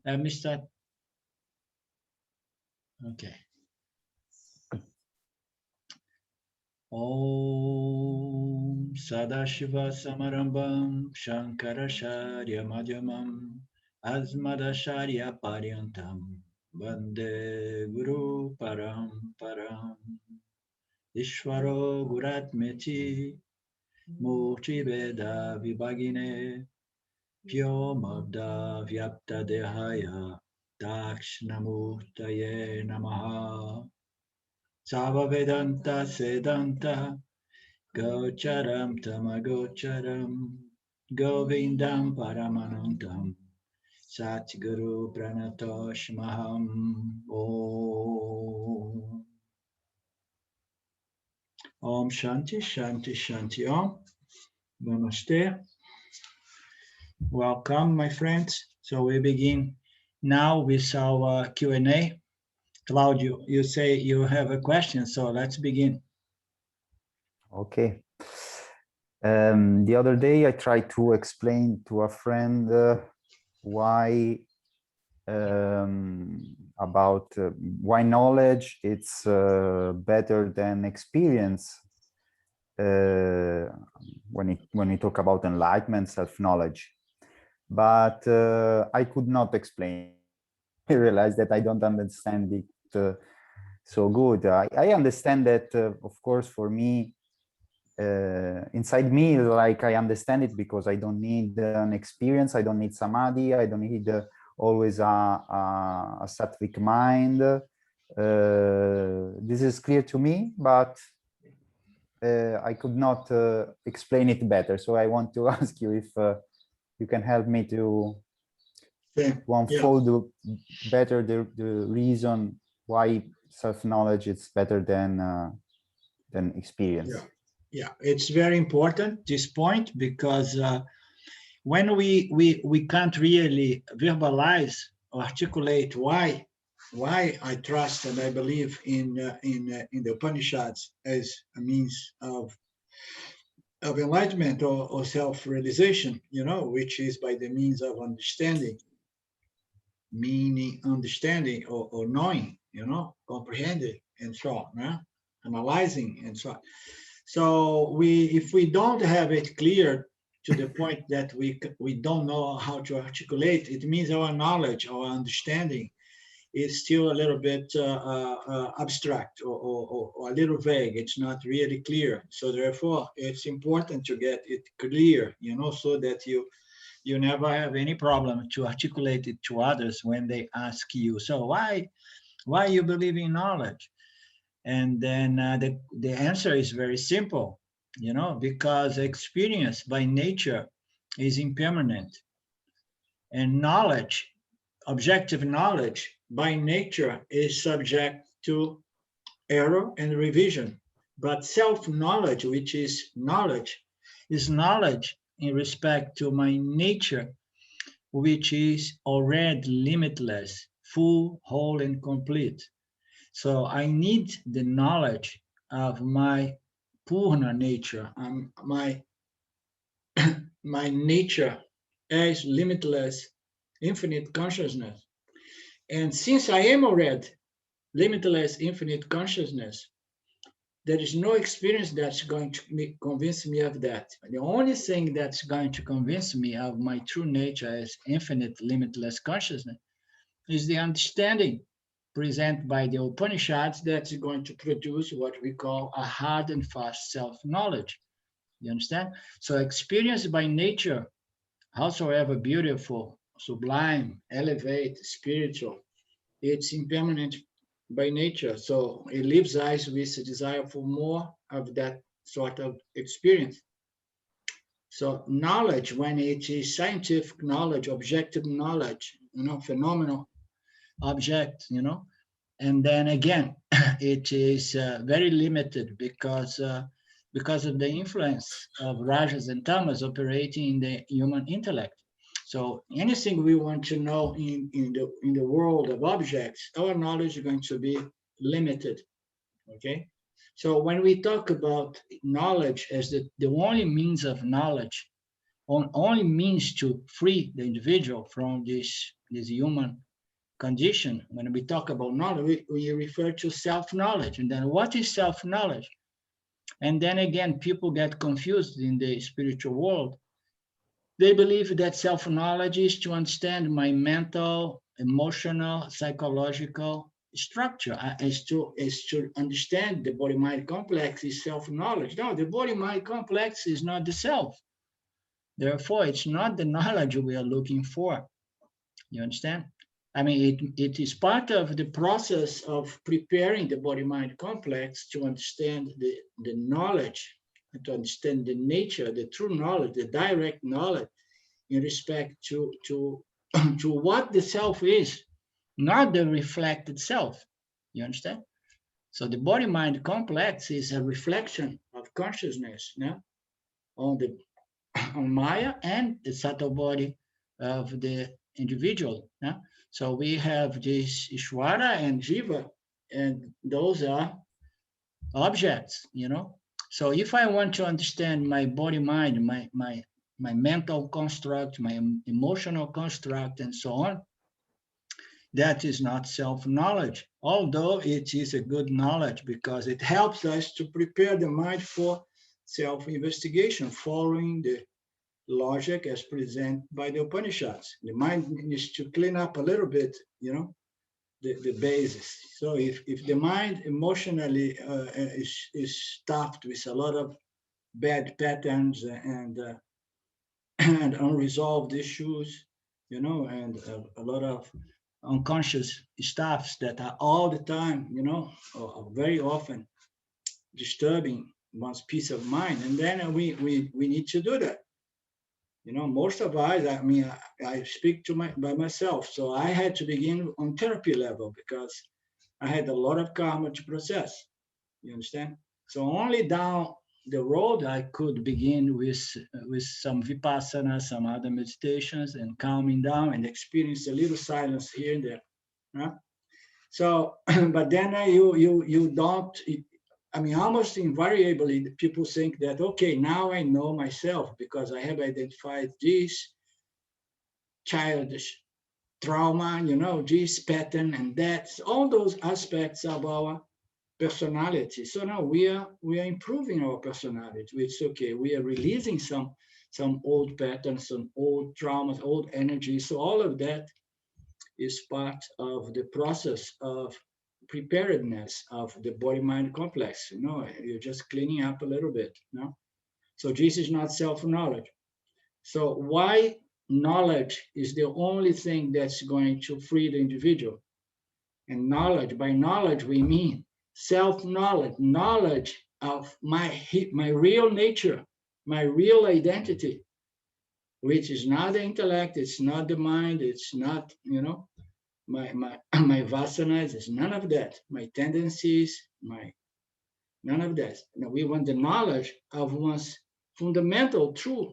Let me start. Okay. Om Sadashiva Samarambam Shankaracharya Madhyamam Asmadacharya Paryantam Vande Guru Paramparam Ishvaro Guratmeti Murti Veda Vibhagine Vyomabda Vyapta Dehaya Dakshinamurtaye Namaha Sava Vedanta Sedanta Gocharam Tamagocharam Govindam Paramanantam Satguru Pranatoshmaham Om Om Shanti Shanti Shanti Om Namaste. Welcome, my friends. So we begin now with our Q&A. Claudio, you say you have a question, so let's begin. Okay. The other day I tried to explain to a friend why about why knowledge it's better than experience when we talk about enlightenment, self-knowledge. But I could not explain. I realized that I don't understand it so good. I understand that, of course, for me, inside me, like I understand it because I don't need an experience, I don't need samadhi, I don't need always a sattvic mind. This is clear to me, but I could not explain it better. So I want to ask you if you can help me to unfold better the reason why self-knowledge is better than experience. Yeah, it's very important, this point, because when we can't really verbalize or articulate why I trust and I believe in the Upanishads as a means of enlightenment or self-realization, which is by the means of understanding, meaning understanding or knowing, comprehending and so on, analyzing and so on. So if we don't have it clear to the point that we don't know how to articulate, it means our knowledge, our understanding is still a little bit abstract or a little vague. It's not really clear. So therefore, it's important to get it clear, so that you never have any problem to articulate it to others when they ask you, so why you believe in knowledge? And then the answer is very simple, because experience by nature is impermanent. And knowledge, objective knowledge by nature is subject to error and revision. But self-knowledge, which is knowledge in respect to my nature, which is already limitless, full, whole, and complete. So I need the knowledge of my Purna nature, my nature as limitless, infinite consciousness. And since I am already limitless, infinite consciousness, there is no experience that's going to convince me of that. The only thing that's going to convince me of my true nature as infinite, limitless consciousness is the understanding present by the Upanishads that's going to produce what we call a hard and fast self-knowledge. You understand? So experience by nature, howsoever beautiful, sublime, elevate, spiritual, it's impermanent by nature. So it leaves us with a desire for more of that sort of experience. So knowledge, when it is scientific knowledge, objective knowledge, phenomenal object, and then again, it is very limited because of the influence of rajas and tamas operating in the human intellect. So anything we want to know in the world of objects, our knowledge is going to be limited. Okay. So when we talk about knowledge as the only means of knowledge, only means to free the individual from this this human condition. When we talk about knowledge, we refer to self-knowledge. And then what is self-knowledge? And then again, people get confused in the spiritual world. They believe that self-knowledge is to understand my mental, emotional, psychological structure. Is to understand the body-mind complex is self-knowledge. No, the body-mind complex is not the self. Therefore, it's not the knowledge we are looking for. You understand? I mean, it is part of the process of preparing the body-mind complex to understand the knowledge, to understand the nature, the true knowledge, the direct knowledge in respect to to what the self is, not the reflected self. You understand? So the body-mind complex is a reflection of consciousness, yeah, on the on Maya and the subtle body of the individual. Yeah? So we have this Ishvara and Jiva, and those are objects, you know. So if I want to understand my body, mind, my mental construct, my emotional construct, and so on, that is not self-knowledge, although it is a good knowledge because it helps us to prepare the mind for self-investigation, following the logic as presented by the Upanishads. The mind needs to clean up a little bit, you know, the basis. So if the mind emotionally is stuffed with a lot of bad patterns and unresolved issues, you know, and a lot of unconscious stuffs that are all the time, you know, or very often disturbing one's peace of mind, and then we need to do that. You know, most of us, I mean, I speak to by myself. So I had to begin on therapy level because I had a lot of karma to process. You understand? So only down the road I could begin with some vipassana, some other meditations, and calming down and experience a little silence here and there. Right? So, but then you don't. I mean, almost invariably, people think that, okay, now I know myself because I have identified this childish trauma, you know, this pattern and that, all those aspects of our personality. So now we are improving our personality. It's okay. We are releasing some old patterns, some old traumas, old energy. So all of that is part of the process of preparedness of the body-mind complex. You know, you're just cleaning up a little bit. You know? So this is not self-knowledge. So why knowledge is the only thing that's going to free the individual? And knowledge, by knowledge, we mean self-knowledge, knowledge of my real nature, my real identity, which is not the intellect, it's not the mind, it's not, you know, my vasanas, it's none of that. My tendencies, none of that. Now we want the knowledge of one's fundamental true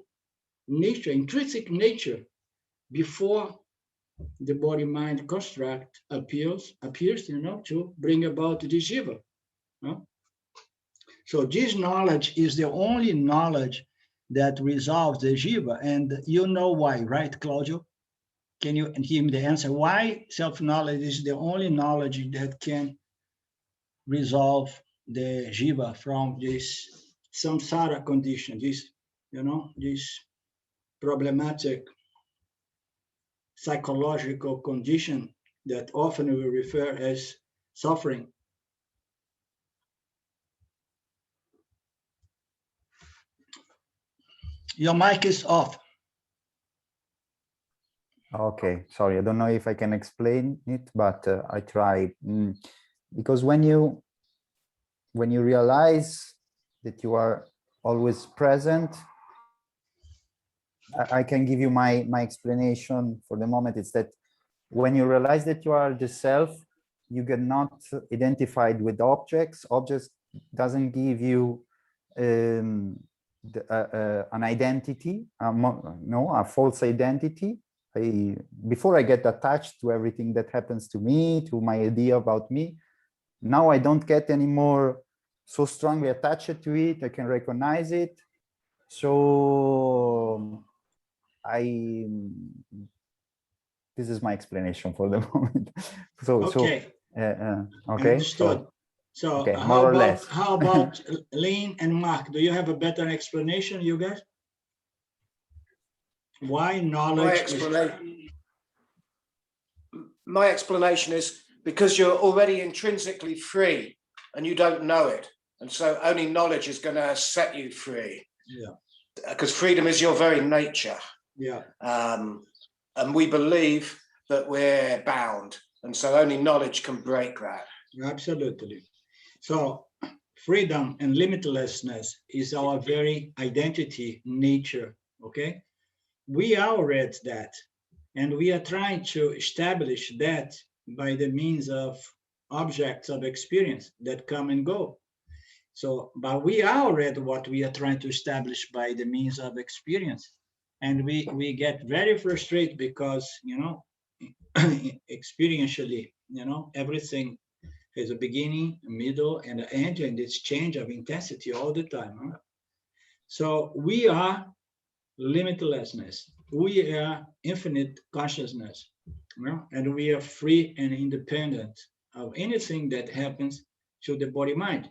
nature, intrinsic nature, before the body-mind construct appears, you know, to bring about the jiva. No? So this knowledge is the only knowledge that resolves the jiva, and you know why, right, Claudio? Can you give me the answer? Why self-knowledge is the only knowledge that can resolve the jiva from this samsara condition, this, you know, this problematic psychological condition that often we refer as suffering. Your mic is off. Okay, sorry, I don't know if I can explain it, but I try. Because when you realize that you are always present, I can give you my explanation for the moment. It's that when you realize that you are the self, you get not identified with objects. Objects doesn't give you an identity, no, a false identity. Before I get attached to everything that happens to me, to my idea about me, now I don't get anymore so strongly attached to it. I can recognize it. So this is my explanation for the moment. So, Okay, okay, understood. So okay, more or less. How about Lynn and Mark? Do you have a better explanation, you guys? Why knowledge my explanation is because you're already intrinsically free and you don't know it. And so only knowledge is going to set you free. Yeah. Because freedom is your very nature. Yeah. And we believe that we're bound. And so only knowledge can break that. Absolutely. So freedom and limitlessness is our very identity, nature, okay? We are already that, and we are trying to establish that by the means of objects of experience that come and go. So, but we are already what we are trying to establish by the means of experience. And we get very frustrated because, you know, experientially, you know, everything has a beginning, a middle, and an end, and it's change of intensity all the time. Huh? So we are limitlessness. We are infinite consciousness, you know, and we are free and independent of anything that happens to the body mind.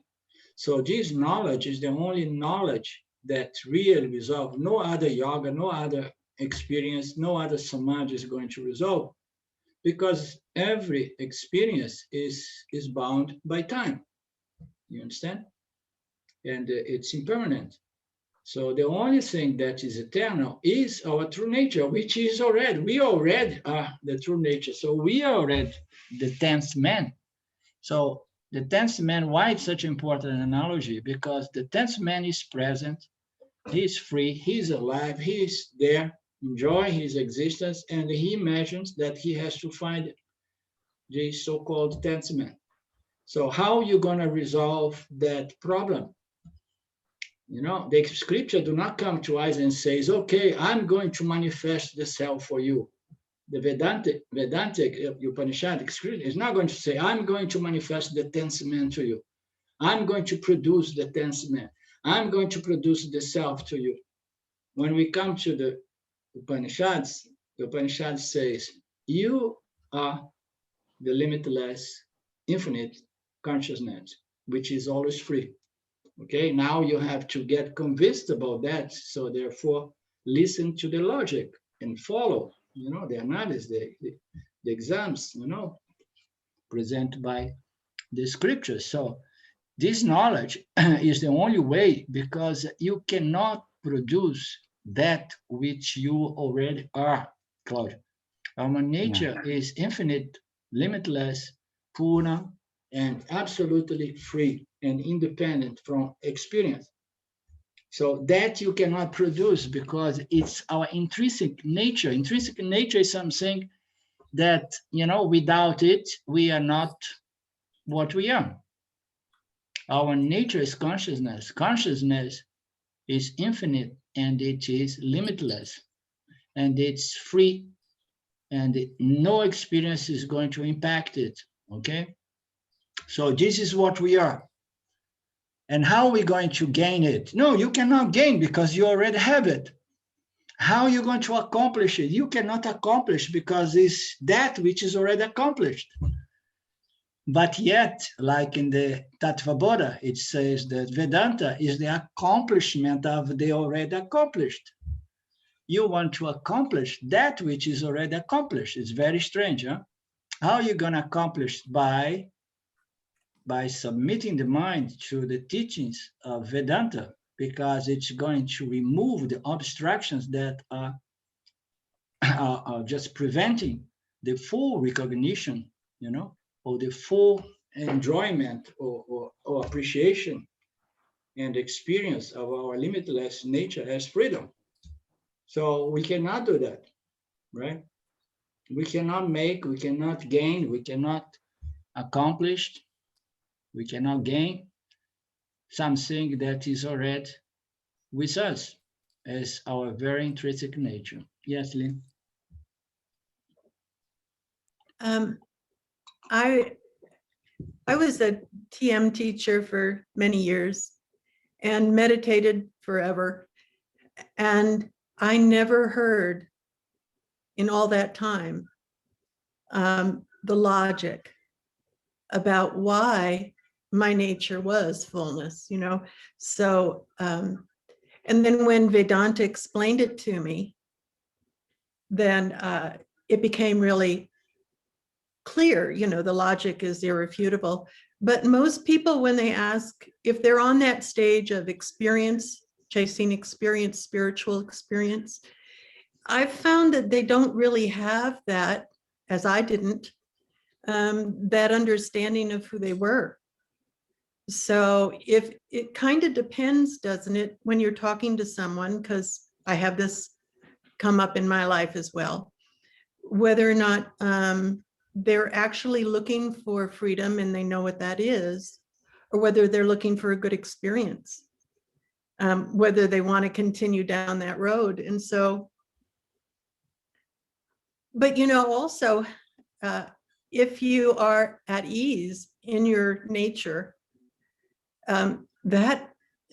So this knowledge is the only knowledge that really resolves. No other yoga, no other experience, no other samadhi is going to resolve, because every experience is bound by time. You understand? And it's impermanent. So the only thing that is eternal is our true nature, which is already, we already are the true nature. So we are already the 10th man. So the 10th man, why it's such an important analogy? Because the 10th man is present, he's free, he's alive, he's there, enjoy his existence, and he imagines that he has to find the so-called 10th man. So how are you going to resolve that problem? You know, the scripture do not come to us and says, okay, I'm going to manifest the self for you. The Vedantic Upanishadic scripture is not going to say, I'm going to manifest the 10th man to you. I'm going to produce the 10th man. I'm going to produce the self to you. When we come to the Upanishads, the Upanishad says, you are the limitless, infinite consciousness, which is always free. Okay, now you have to get convinced about that. So therefore, listen to the logic and follow, you know, the analysis, the exams, you know, presented by the scriptures. So this knowledge is the only way, because you cannot produce that which you already are, Claudia. Our nature is infinite, limitless, pura, and absolutely free and independent from experience. So that you cannot produce because it's our intrinsic nature. Intrinsic nature is something that, you know, without it, we are not what we are. Our nature is consciousness. Consciousness is infinite and it is limitless and it's free, and no experience is going to impact it, okay? So this is what we are. And how are we going to gain it? No, you cannot gain because you already have it. How are you going to accomplish it? You cannot accomplish because it's that which is already accomplished. But yet, like in the Tattvabodha, it says that Vedanta is the accomplishment of the already accomplished. You want to accomplish that which is already accomplished. It's very strange, huh? How are you going to accomplish? By submitting the mind to the teachings of Vedanta, because it's going to remove the obstructions that are just preventing the full recognition, you know, or the full enjoyment or appreciation and experience of our limitless nature as freedom. So we cannot do that, right? We cannot make, we cannot gain, we cannot accomplish, we cannot gain something that is already with us as our very intrinsic nature. Yes, Lynn? I was a TM teacher for many years and meditated forever. And I never heard in all that time the logic about why my nature was fullness, you know. So, and then when Vedanta explained it to me, then it became really clear, you know, the logic is irrefutable. But most people, when they ask if they're on that stage of experience, chasing experience, spiritual experience, I've found that they don't really have that, as I didn't, that understanding of who they were. So if it kind of depends, doesn't it, when you're talking to someone, because I have this come up in my life as well, whether or not they're actually looking for freedom and they know what that is, or whether they're looking for a good experience, whether they want to continue down that road. And so, but you know, also, if you are at ease in your nature, that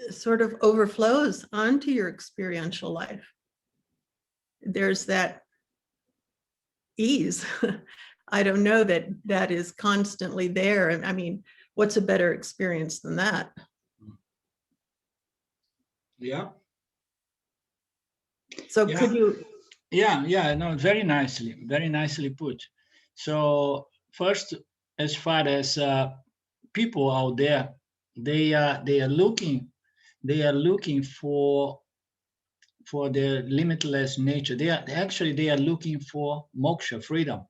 sort of overflows onto your experiential life. There's that ease. I don't know that that is constantly there. I mean, what's a better experience than that? Yeah. So Yeah. could you? Yeah, no, very nicely put. So first, as far as people out there, they are looking for their limitless nature. They are looking for moksha, freedom,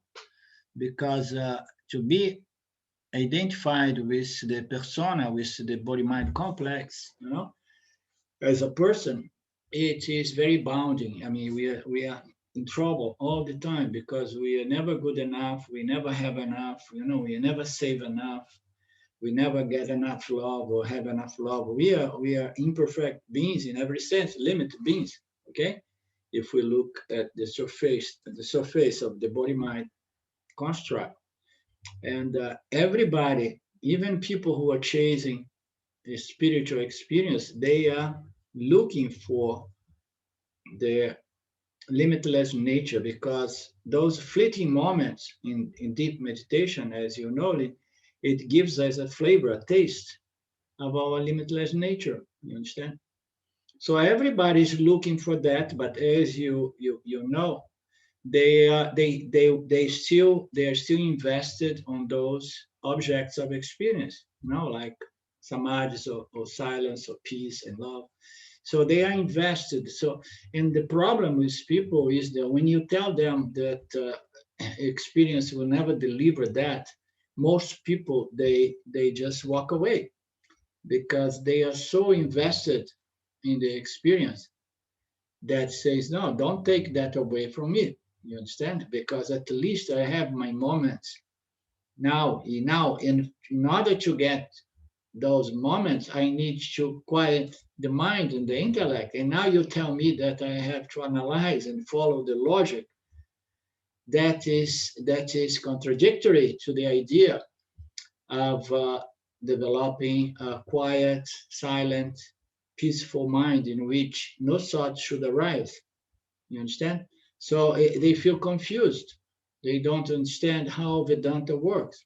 because to be identified with the persona, with the body-mind complex, you know, as a person, it is very bounding. I mean, we are in trouble all the time because we are never good enough. We never have enough. You know, we never save enough. We never get enough love or have enough love. We are imperfect beings in every sense, limited beings. Okay, if we look at the surface of the body-mind construct, and everybody, even people who are chasing a spiritual experience, they are looking for their limitless nature, because those fleeting moments in deep meditation, as you know, it gives us a flavor, a taste of our limitless nature. You understand? So everybody's looking for that, but as you know, they are still invested on those objects of experience, you know, like samadhis or silence or peace and love. So they are invested. So, and the problem with people is that when you tell them that experience will never deliver that, most people they just walk away because they are so invested in the experience that says, no, don't take that away from me. You understand? Because at least I have my moments now. In order to get those moments, I need to quiet the mind and the intellect. And now you tell me that I have to analyze and follow the logic. That is contradictory to the idea of developing a quiet, silent, peaceful mind in which no thought should arise. You understand? So they feel confused. They don't understand how Vedanta works.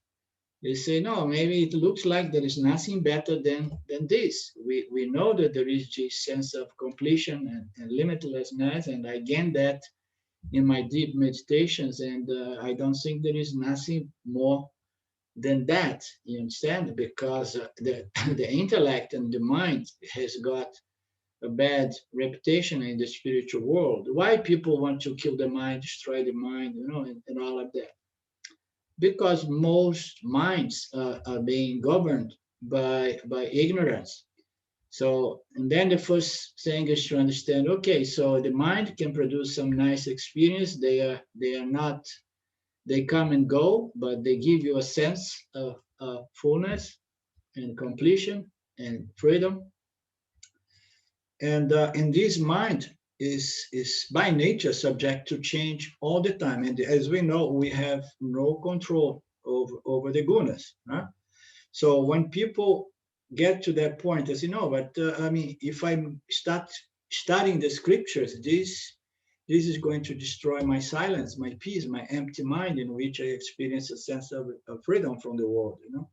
They say, no, maybe it looks like there is nothing better than this. We know that there is this sense of completion and limitlessness, and I gain that in my deep meditations, and I don't think there is nothing more than that. You understand? Because the intellect and the mind has got a bad reputation in the spiritual world. Why people want to kill the mind, destroy the mind, you know, and all of that? Because most minds are being governed by ignorance. So, and then the first thing is to understand, okay, so the mind can produce some nice experience. They are not, they come and go, but they give you a sense of fullness and completion and freedom. And this mind is by nature subject to change all the time. And as we know, we have no control over the gunas. Huh? So when people get to that point, they say, no, but I mean, if I start studying the scriptures, This is going to destroy my silence, my peace, my empty mind, in which I experience a sense of freedom from the world, you know.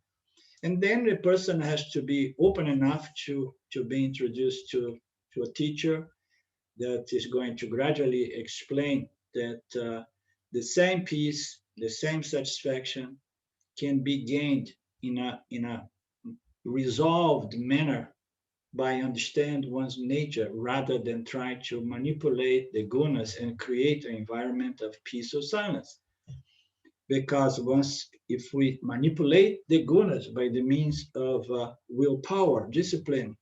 And then the person has to be open enough to be introduced to a teacher that is going to gradually explain that the same peace, the same satisfaction can be gained in a resolved manner by understand one's nature rather than try to manipulate the gunas and create an environment of peace or silence. Because once, if we manipulate the gunas by the means of willpower, discipline,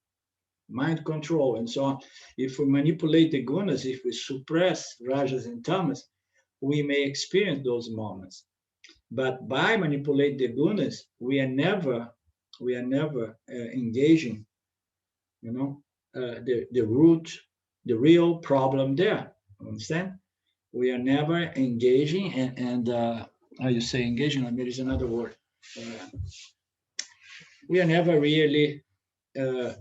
mind control, and so on, if we manipulate the gunas, if we suppress rajas and tamas, we may experience those moments. But by manipulate the gunas, we are never engaging, you know, the root, the real problem there. Understand? We are never engaging, and how you say engaging? There is another word. Uh, we are never really uh,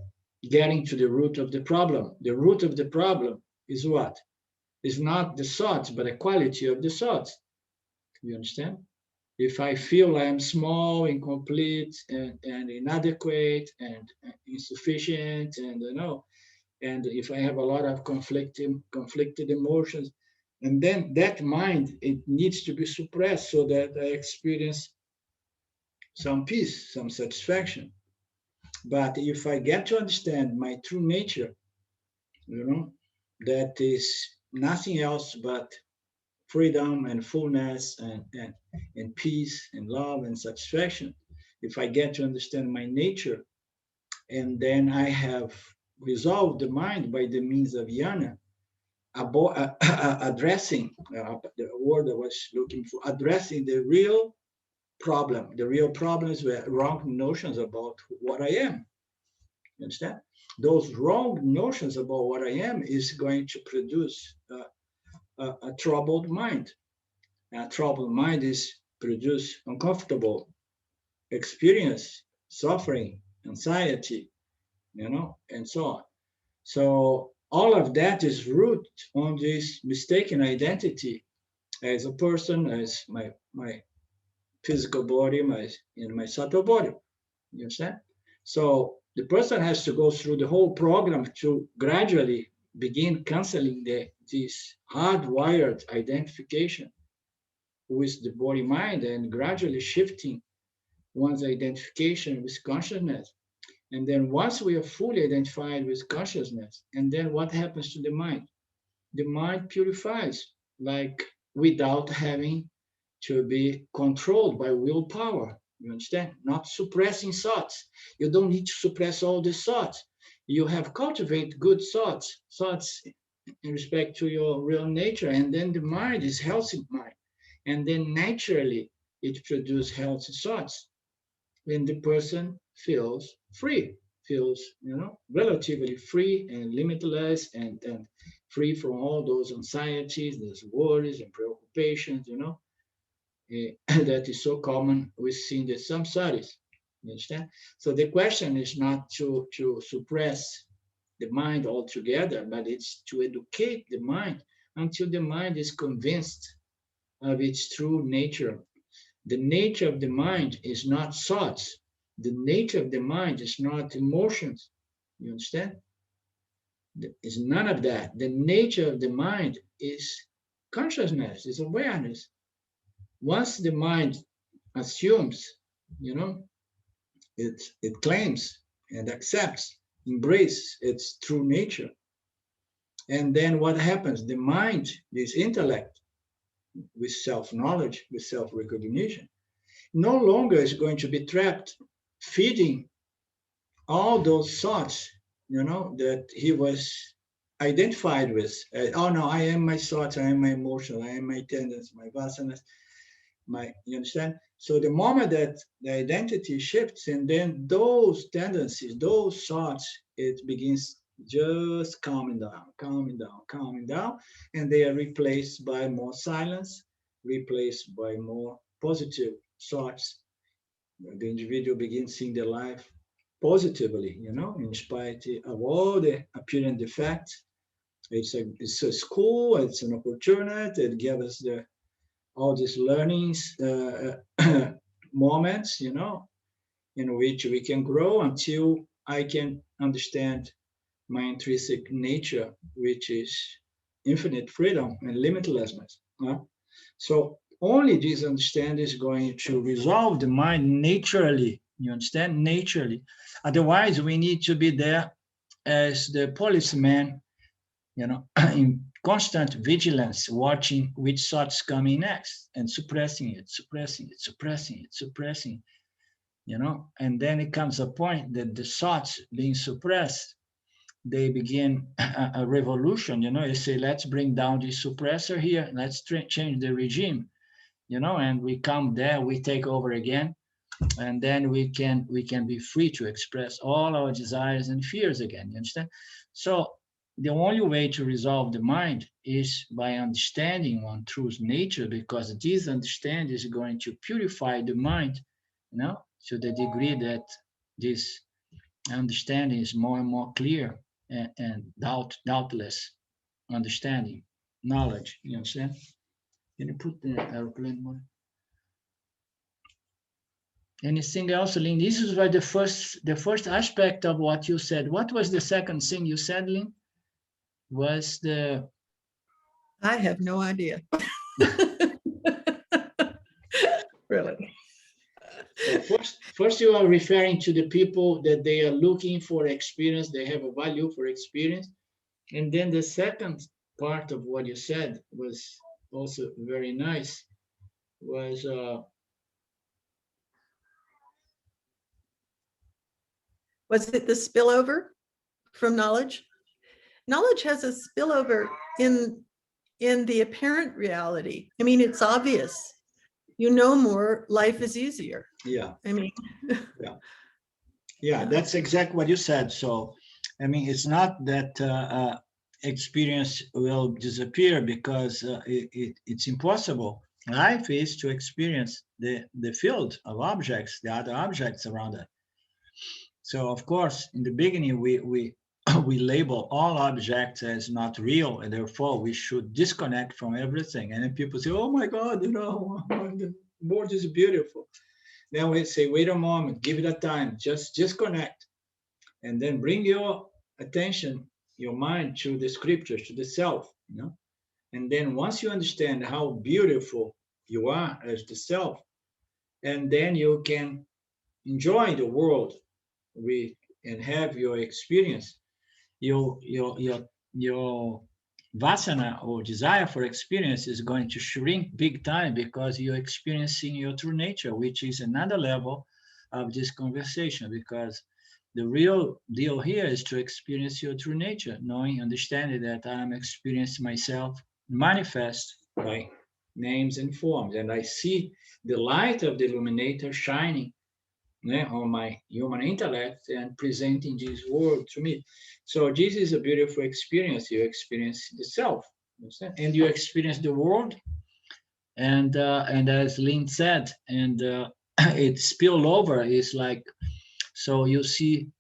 getting to the root of the problem. The root of the problem is what? Is not the thoughts, but the quality of the thoughts. You understand? If I feel I am small, incomplete, and inadequate, and insufficient, and you know, and if I have a lot of conflicted emotions, and then that mind, it needs to be suppressed so that I experience some peace, some satisfaction. But if I get to understand my true nature, you know, that is nothing else but freedom and fullness and peace and love and satisfaction. If I get to understand my nature, and then I have resolved the mind by the means of jnana, addressing the word I was looking for, addressing the real problem. The real problems were wrong notions about what I am. You understand? Those wrong notions about what I am is going to produce a troubled mind. A troubled mind is produce uncomfortable experience, suffering, anxiety, you know, and so on. So all of that is rooted on this mistaken identity as a person, as my physical body, my subtle body. You understand? So the person has to go through the whole program to gradually begin canceling this hardwired identification with the body mind and gradually shifting one's identification with consciousness. And then once we are fully identified with consciousness, and then what happens to the mind? The mind purifies, like without having to be controlled by willpower. You understand? Not suppressing thoughts. You don't need to suppress all the thoughts. You have cultivate good thoughts in respect to your real nature, and then the mind is healthy mind, and then naturally it produces healthy thoughts. When the person feels free, feels, you know, relatively free and limitless, and free from all those anxieties, those worries and preoccupations, you know, that is so common within the samsaris. You understand? So the question is not to suppress the mind altogether, but it's to educate the mind until the mind is convinced of its true nature. The nature of the mind is not thoughts. The nature of the mind is not emotions. You understand? It's none of that. The nature of the mind is consciousness, is awareness. Once the mind assumes, you know, it claims and accepts, embraces its true nature. And then what happens? The mind, this intellect, with self-knowledge, with self-recognition, no longer is going to be trapped feeding all those thoughts, you know, that he was identified with. Oh no, I am my thoughts, I am my emotions, I am my tendencies, my vasanas, you understand? So the moment that the identity shifts, and then those tendencies, those thoughts, it begins just calming down, and they are replaced by more silence, replaced by more positive thoughts. The individual begins seeing their life positively, you know, in spite of all the apparent defects, It's a school, it's an opportunity, it gives us all these learnings moments, in which we can grow until I can understand my intrinsic nature, which is infinite freedom and limitlessness. So only this understanding is going to resolve the mind naturally. You understand? Naturally. Otherwise, we need to be there as the policeman, in constant vigilance, watching which thoughts coming next and suppressing it, suppressing, and then it comes a point that the thoughts being suppressed, they begin a revolution, you say, let's bring down the suppressor here, let's change the regime, and we come there, we take over again, and then we can be free to express all our desires and fears again, you understand? So the only way to resolve the mind is by understanding one truth nature, because this understanding is going to purify the mind, to the degree that this understanding is more and more clear and doubtless understanding, knowledge, you understand? Can you put the airplane more? Anything else, Lynn? This is like the first aspect of what you said. What was the second thing you said, Lynn? Was the... I have no idea. Really. So first you are referring to the people that they are looking for experience, they have a value for experience. And then the second part of what you said was also very nice, was it the spillover from knowledge? Knowledge has a spillover in the apparent reality. I mean, it's obvious. You know more, life is easier. yeah. I mean, Yeah, that's exactly what you said. So, I mean, it's not that experience will disappear, because it's impossible. Life is to experience the field of objects, the other objects around it. So, of course, in the beginning, we we label all objects as not real, and therefore we should disconnect from everything. And then people say, "Oh my God, the world is beautiful." Then we say, wait a moment, give it a time, just connect. And then bring your attention, your mind to the scriptures, to the self, And then once you understand how beautiful you are as the self, and then you can enjoy the world and have your experience, your vasana or desire for experience is going to shrink big time, because you're experiencing your true nature, which is another level of this conversation, because the real deal here is to experience your true nature, knowing, understanding that I'm experiencing myself manifest by names and forms, and I see the light of the illuminator shining on my human intellect and presenting this world to me. So this is a beautiful experience. You experience the self, and you experience the world. And as Lynn said, and it spill over is like, so you see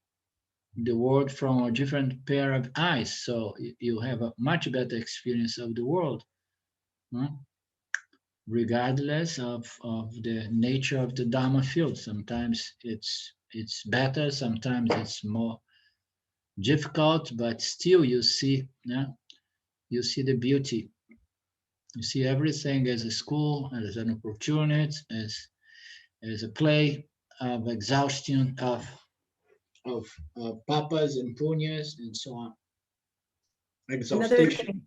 the world from a different pair of eyes. So you have a much better experience of the world. Regardless of the nature of the Dharma field. Sometimes it's better, sometimes it's more difficult, but still you see the beauty. You see everything as a school, as an opportunity, as a play of exhaustion, of papas and punyas and so on. Exhaustion.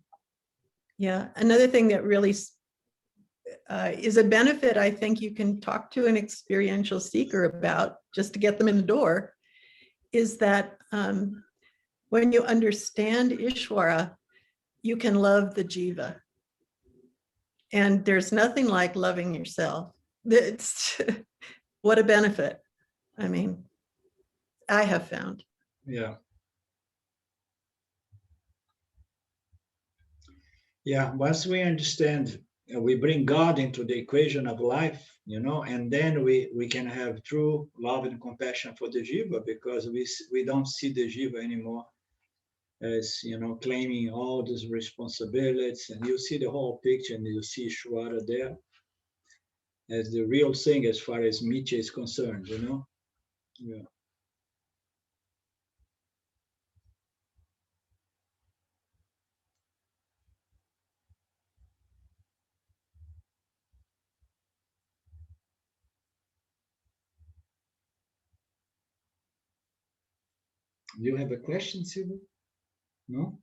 Another thing that really is a benefit, I think you can talk to an experiential seeker about, just to get them in the door, is that when you understand Ishvara, you can love the jiva. And there's nothing like loving yourself. It's what a benefit. I mean, I have found. Yeah. Yeah, once we understand, we bring God into the equation of life, and then we can have true love and compassion for the jiva, because we don't see the jiva anymore as, you know, claiming all these responsibilities, and you see the whole picture, and you see Ishvara there as the real thing as far as Micca is concerned, you know. Yeah. Do you have a question, Silva? No?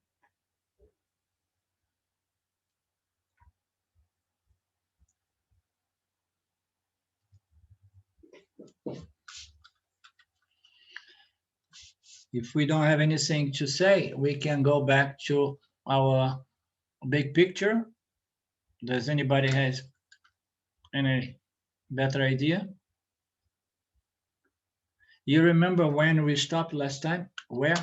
If we don't have anything to say, we can go back to our big picture. Does anybody has any better idea? You remember when we stopped last time? Where?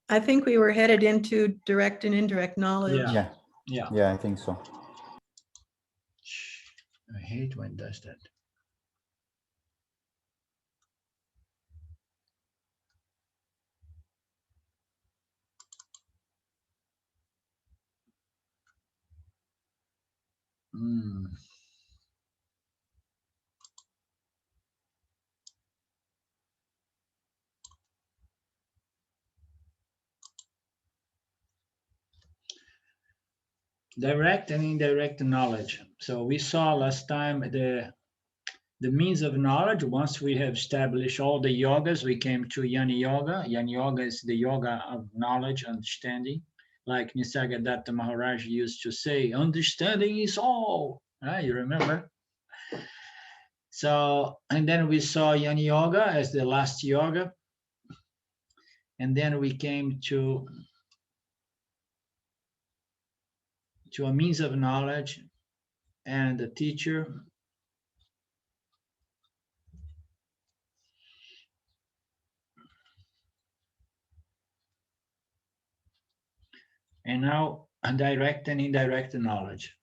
I think we were headed into direct and indirect knowledge. Yeah. Yeah, Yeah. I think so. I hate when it does that. Mm. Direct and indirect knowledge. So we saw last time the means of knowledge. Once we have established all the yogas, we came to Jnana Yoga. Jnana Yoga is the yoga of knowledge, understanding. Like Nisargadatta Maharaj used to say, understanding is all. You remember? So, and then we saw Jnana Yoga as the last yoga. And then we came to a means of knowledge and a teacher. And now direct and indirect knowledge.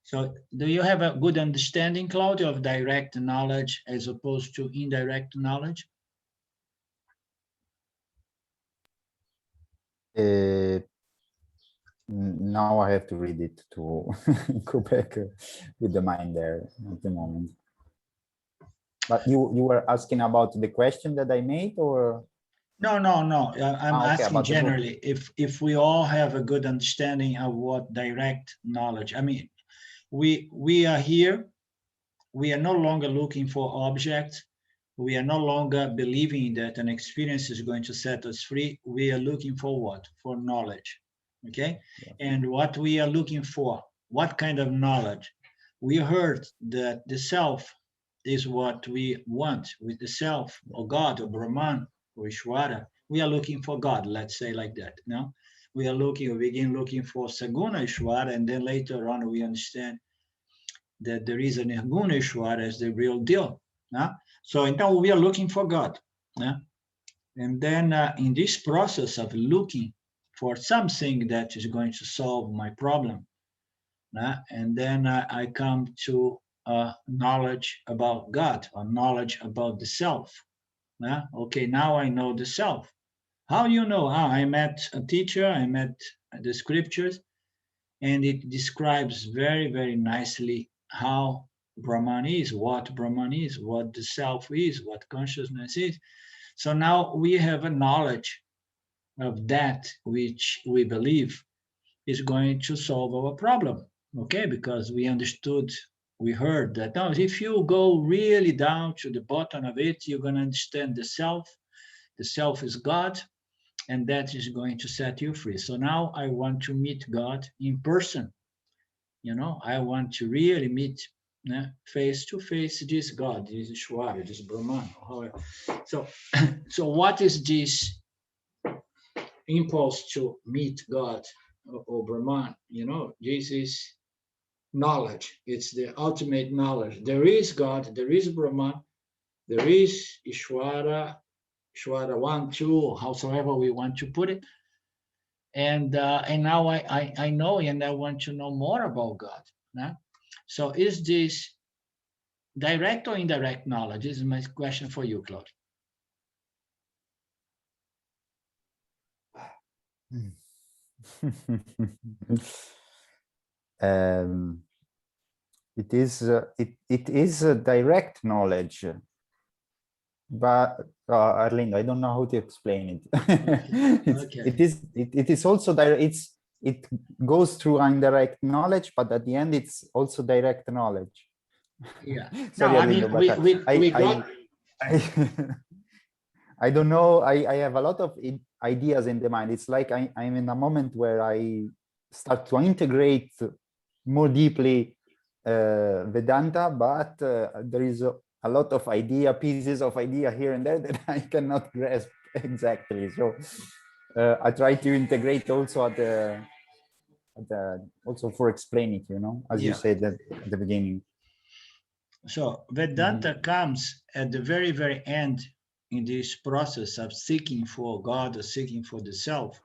So do you have a good understanding, Claudio, of direct knowledge as opposed to indirect knowledge? Now I have to read it to go back with the mind there at the moment. But you were asking about the question that I made, or? No. I'm Okay, asking about the book. generally if we all have a good understanding of what direct knowledge. I mean, we are here. We are no longer looking for objects. We are no longer believing that an experience is going to set us free. We are looking for what? For knowledge. Okay? Yeah. And what we are looking for, what kind of knowledge? We heard that the self is what we want with the self, or God, or Brahman, or Ishvara. We are looking for God, let's say like that. No? We begin looking for Saguna Ishvara, and then later on we understand that there is an Nirguna Ishvara as the real deal. So now we are looking for God. And then in this process of looking for something that is going to solve my problem, and then I come to knowledge about God, or knowledge about the self. Okay, now I know the self. How do you know? I met a teacher, I met the scriptures, and it describes very, very nicely how Brahman is, what the self is, what consciousness is. So now we have a knowledge of that which we believe is going to solve our problem, okay? Because we understood, we heard that now if you go really down to the bottom of it, you're going to understand the self. The self is God, and that is going to set you free. So now I want to meet God in person. I want to really meet face to face this God, this Ishvara, this Brahman. So what is this impulse to meet God or Brahman? This is knowledge. It's the ultimate knowledge. There is God, there is Brahman, there is Ishvara, Ishvara 1, 2, howsoever we want to put it. And now I know, and I want to know more about God. So is this direct or indirect knowledge? This is my question for you, Claude. It is a direct knowledge, but Arlindo, I don't know how to explain it. Okay. It is also direct. It goes through indirect knowledge, but at the end, it's also direct knowledge. Yeah. Sorry, No, I Arlindo, mean, but we got. I don't know. I have a lot of ideas in the mind. It's like I'm in a moment where I start to integrate more deeply Vedanta, but there is a lot of pieces of idea here and there that I cannot grasp exactly. So I try to integrate also also for explaining it, as you said at the beginning. So Vedanta comes at the very, very end in this process of seeking for God or seeking for the self.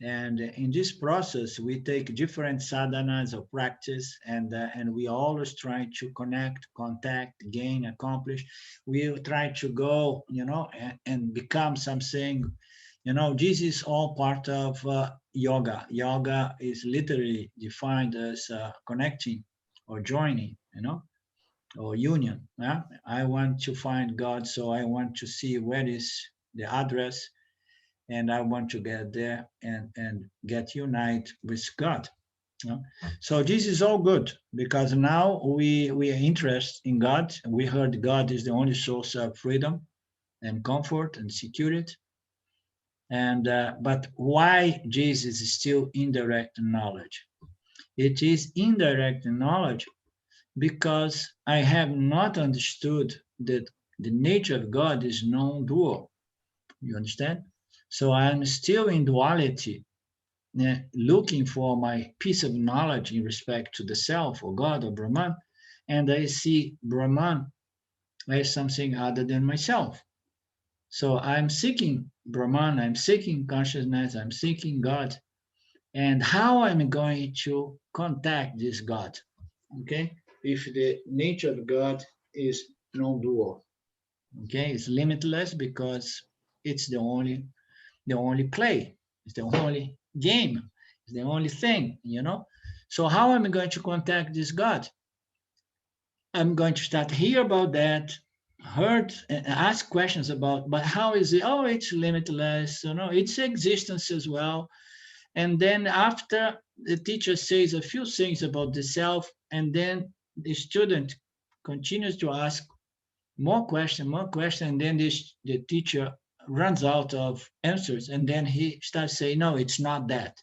And in this process, we take different sadhanas of practice, and we always try to connect, contact, gain, accomplish. We try to go, and become something. This is all part of yoga. Yoga is literally defined as connecting or joining, or union. Yeah? I want to find God, so I want to see where is the address, and I want to get there and get united with God. So this is all good, because now we are interested in God. We heard God is the only source of freedom and comfort and security. And but why Jesus is still indirect knowledge? It is indirect knowledge because I have not understood that the nature of God is non-dual. You understand? So I'm still in duality, looking for my piece of knowledge in respect to the self or God or Brahman, and I see Brahman as something other than myself. So I'm seeking Brahman, I'm seeking consciousness, I'm seeking God, and how I'm going to contact this God, okay? If the nature of God is non-dual, okay? It's limitless because it's the only play, it's the only game, it's the only thing, So how am I going to contact this God? I'm going to start hear about that, heard and ask questions about, but how is it? Oh, it's limitless, it's existence as well. And then after the teacher says a few things about the self, and then the student continues to ask more question, and then the teacher runs out of answers, and then he starts saying, no, it's not that.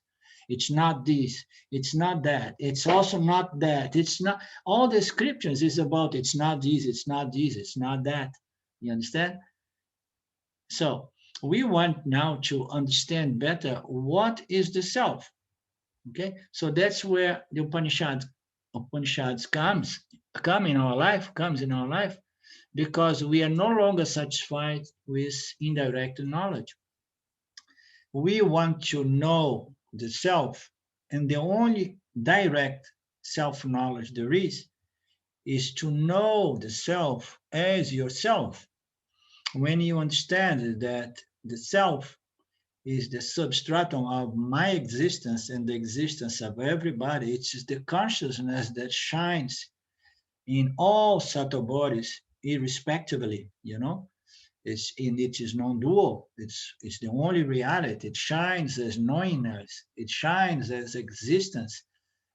It's not this, it's not that, it's also not that, it's not, all the scriptures is about it's not this, it's not this, it's not that. You understand? So we want now to understand better what is the self. Okay, so that's where the Upanishads comes in our life, because we are no longer satisfied with indirect knowledge. We want to know the self, and the only direct self-knowledge there is to know the self as yourself. When you understand that the self is the substratum of my existence and the existence of everybody, it's the consciousness that shines in all subtle bodies irrespectively, it is non-dual. It's the only reality. It shines as knowingness. It shines as existence.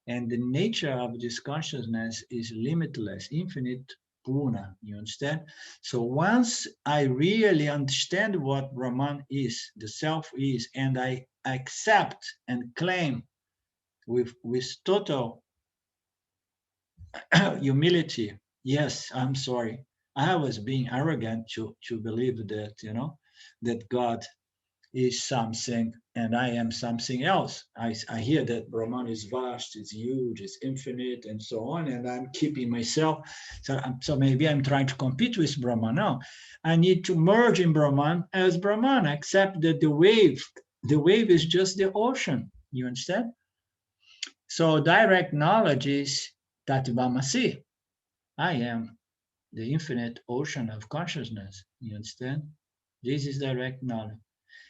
And the nature of this consciousness is limitless, infinite, purna. You understand? So once I really understand what Brahman is, the self is, and I accept and claim with total humility, yes, I'm sorry, I was being arrogant to believe that, that God is something and I am something else. I hear that Brahman is vast, it's huge, it's infinite, and so on, and I'm keeping myself. So maybe I'm trying to compete with Brahman. No, I need to merge in Brahman as Brahman, accept that the wave is just the ocean. You understand? So direct knowledge is Tatvamasi. I am the infinite ocean of consciousness. You understand? This is direct knowledge.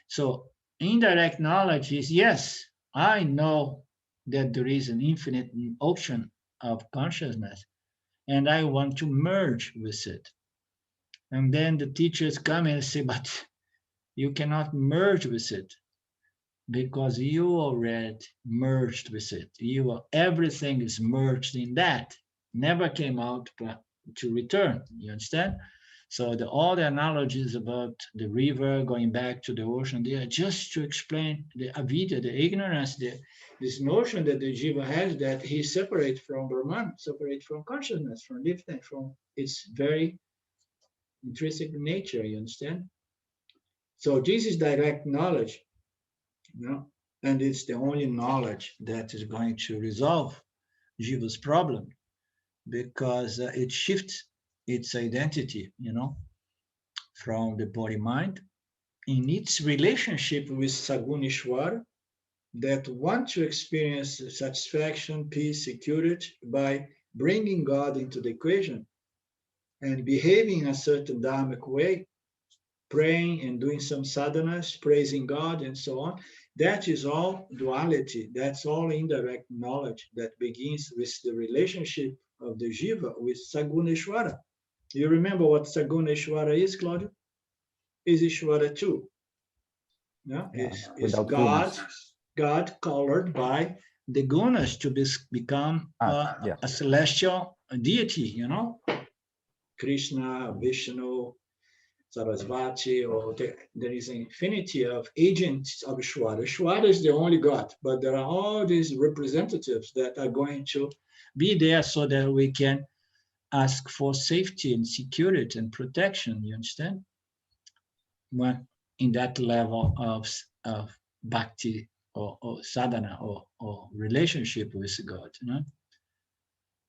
So indirect knowledge is, yes, I know that there is an infinite ocean of consciousness, and I want to merge with it. And then the teachers come and say, but you cannot merge with it because you already merged with it. Everything is merged in that. Never came out to return. You understand? So all the analogies about the river going back to the ocean, they are just to explain the avidya, the ignorance, this notion that the jiva has that he's separate from Brahman, separate from consciousness, from lifting, from its very intrinsic nature. You understand? So this is direct knowledge, you know, and it's the only knowledge that is going to resolve jiva's problem, because it shifts its identity, you know, from the body mind in its relationship with Sagunishwara, that want to experience satisfaction, peace, security by bringing God into the equation and behaving a certain dharmic way, praying and doing some sadhanas, praising God and so on. That is all duality. That's all indirect knowledge that begins with the relationship of the jiva with Saguneshwara. You remember what Saguneshwara is, Claudio? Is Ishwara too. Yeah, is God, God colored by the gunas to become a celestial deity, you know, Krishna, Vishnu, Sarasvati, or there is an infinity of agents of Ishwara. Ishwara is the only God, but there are all these representatives that are going to be there so that we can ask for safety and security and protection. You understand? When in that level of bhakti or sadhana or relationship with God. You know?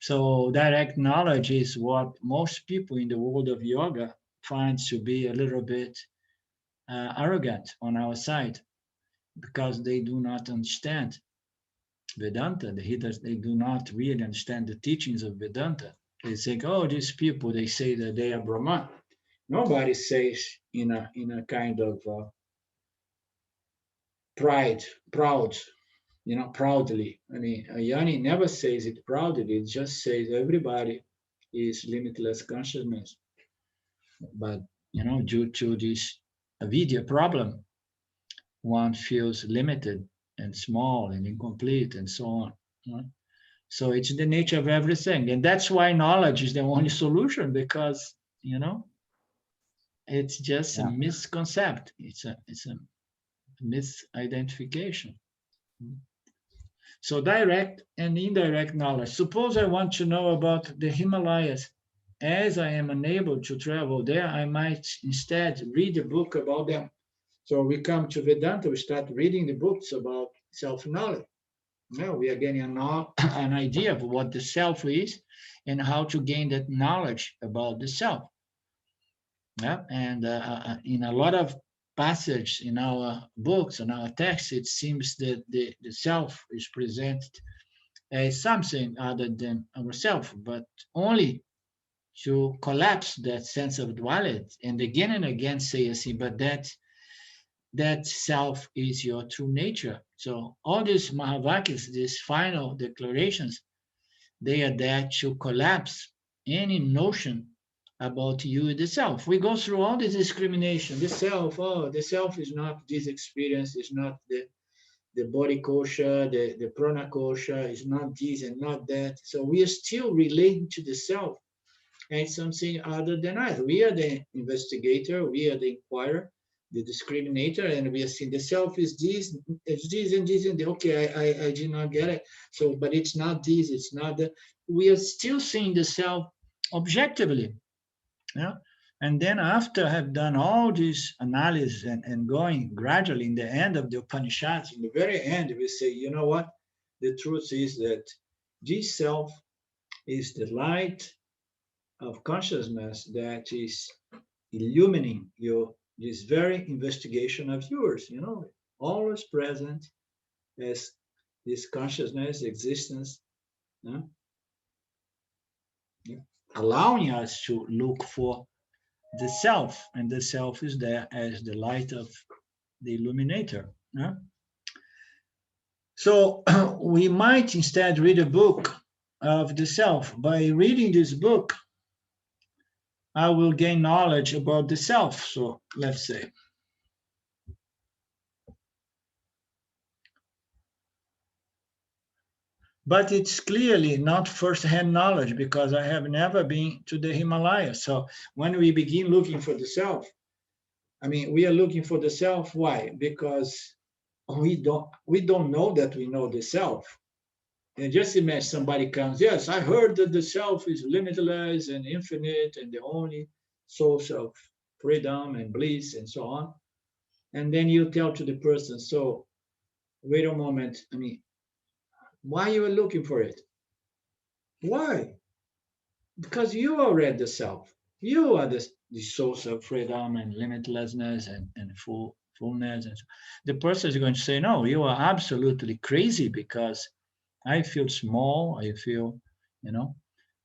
So direct knowledge is what most people in the world of yoga find to be a little bit arrogant on our side, because they do not understand Vedanta. They do not really understand the teachings of Vedanta. They think, oh, these people, they say that they are Brahman. Nobody says in a kind of proud, you know, proudly. I mean, Yanni never says it proudly. It just says everybody is limitless consciousness. But, you know, due to this avidya problem, one feels limited and small and incomplete and so on. You know? So it's the nature of everything. And that's why knowledge is the only solution, because, you know, it's just a misconcept. It's a misidentification. So direct and indirect knowledge. Suppose I want to know about the Himalayas. As I am unable to travel there, I might instead read a book about them. So we come to Vedanta, we start reading the books about self-knowledge. Now we are getting an idea of what the self is and how to gain that knowledge about the self. Yeah? And in a lot of passages in our books and our texts, it seems that the self is presented as something other than ourself, but only to collapse that sense of duality and again say, but that self is your true nature. So all these Mahavakyas, these final declarations, they are there to collapse any notion about you, the self. We go through all this discrimination. The self, the self is not this experience, is not the body kosha, the prana kosha, is not this and not that. So we are still relating to the self as something other than us. We are the investigator, we are the inquirer, the discriminator, and we are seeing the self is this, it's this and this and that. Okay, I did not get it. So, but it's not this, it's not that. We are still seeing the self objectively. Yeah. And then after I have done all this analysis and going gradually in the end of the Upanishads, in the very end, we say, you know what? The truth is that this self is the light of consciousness that is illumining this very investigation of yours, you know, always present as this consciousness, existence. Yeah? allowing us to look for the self, and the self is there as the light of the illuminator. Yeah? So we might instead read a book of the self. By reading this book, I will gain knowledge about the self. So let's say, but it's clearly not first-hand knowledge because I have never been to the Himalayas. So when we begin looking for the self, I mean, we are looking for the self. Why? Because we don't know that we know the self. And just imagine somebody comes, yes, I heard that the self is limitless and infinite and the only source of freedom and bliss and so on. And then you tell to the person, so wait a moment, I mean, why you are looking for it? Why? Because you already the self. You are the source of freedom and limitlessness and fullness. And so the person is going to say, no, you are absolutely crazy because I feel small, I feel,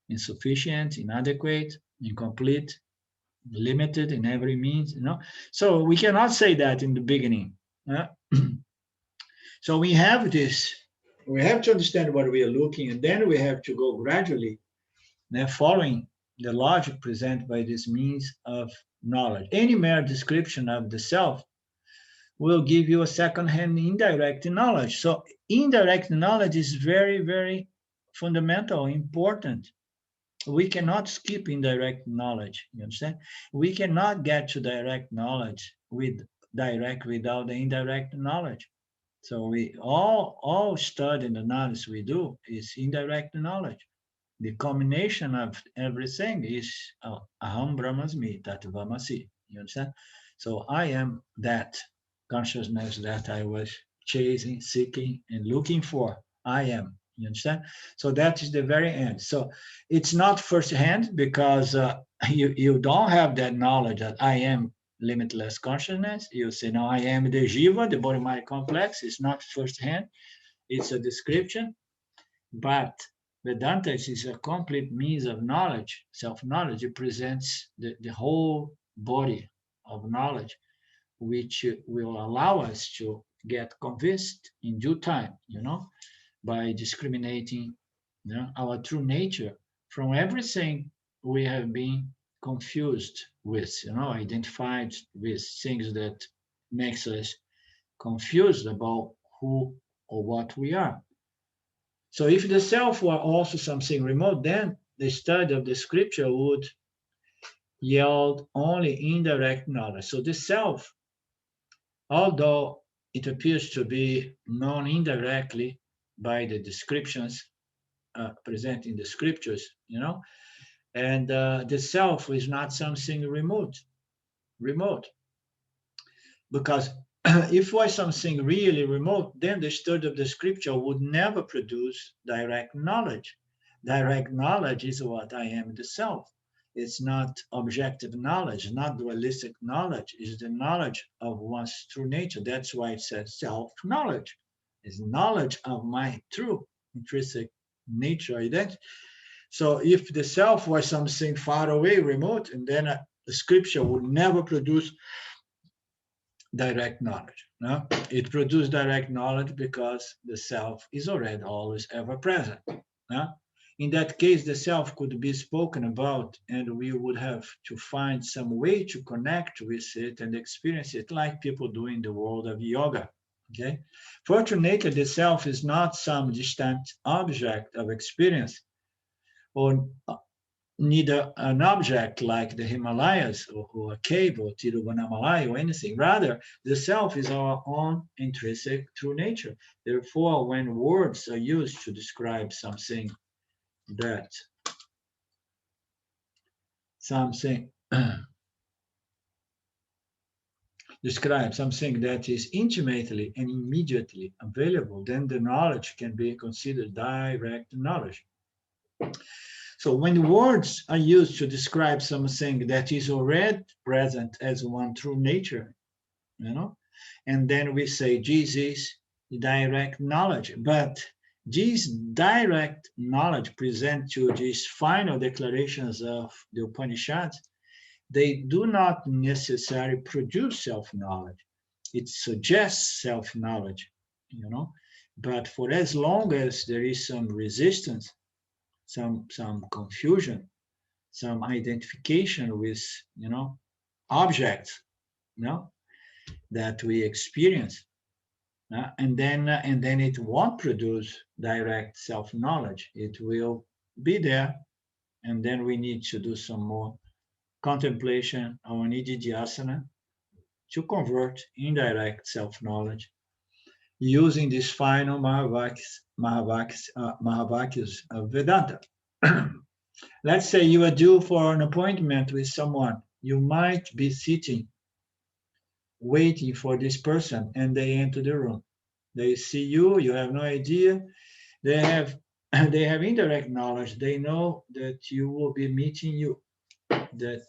insufficient, inadequate, incomplete, limited in every means, So we cannot say that in the beginning. So we have to understand what we are looking, and then we have to go gradually, following the logic presented by this means of knowledge. Any mere description of the self will give you a second-hand indirect knowledge. So indirect knowledge is very, very fundamental, important. We cannot skip indirect knowledge. You understand? We cannot get to direct knowledge without the indirect knowledge. So we all study and analysis we do is indirect knowledge. The combination of everything is aham brahmasmi tattvamasi. You understand? So I am that consciousness that I was chasing, seeking, and looking for. I am. You understand? So that is the very end. So it's not first hand because you don't have that knowledge that I am limitless consciousness. You say, no, I am the jiva, the body-mind complex. It's not first hand. It's a description. But Vedanta is a complete means of knowledge, self-knowledge. It presents the whole body of knowledge, which will allow us to get convinced in due time, by discriminating our true nature from everything we have been confused with, identified with things that makes us confused about who or what we are. So if the self were also something remote, then the study of the scripture would yield only indirect knowledge. So the self, although it appears to be known indirectly by the descriptions present in the scriptures, and the self is not something remote, because if it was something really remote, then the study of the scripture would never produce direct knowledge. Direct knowledge is what I am the self. It's not objective knowledge, not dualistic knowledge. It's the knowledge of one's true nature. That's why it says self-knowledge. It's knowledge of my true intrinsic nature identity. So if the self was something far away, remote, and then the scripture would never produce direct knowledge. No? It produces direct knowledge because the self is already always ever present. No? In that case, the self could be spoken about, and we would have to find some way to connect with it and experience it like people do in the world of yoga. Okay? Fortunately, the self is not some distant object of experience or neither an object like the Himalayas or a cave or Tiruvannamalai or anything. Rather, the self is our own intrinsic true nature. Therefore, when words are used to describe something describe something that is intimately and immediately available, then the knowledge can be considered direct knowledge. So when words are used to describe something that is already present as one true nature, and then we say Jesus is direct knowledge, but This direct knowledge present to these final declarations of the Upanishads, they do not necessarily produce self-knowledge. It suggests self-knowledge, you know, but for as long as there is some resistance, some confusion, some identification with, you know, objects, you know, that we experience, and then it won't produce direct self-knowledge. It will be there, and then we need to do some more contemplation on nididhyasana to convert indirect self-knowledge using this final Mahavakyas of Vedanta. Let's say you are due for an appointment with someone. You might be sitting, waiting for this person, and they enter the room. They see you, you have no idea. They have indirect knowledge. They know that you will be meeting you, that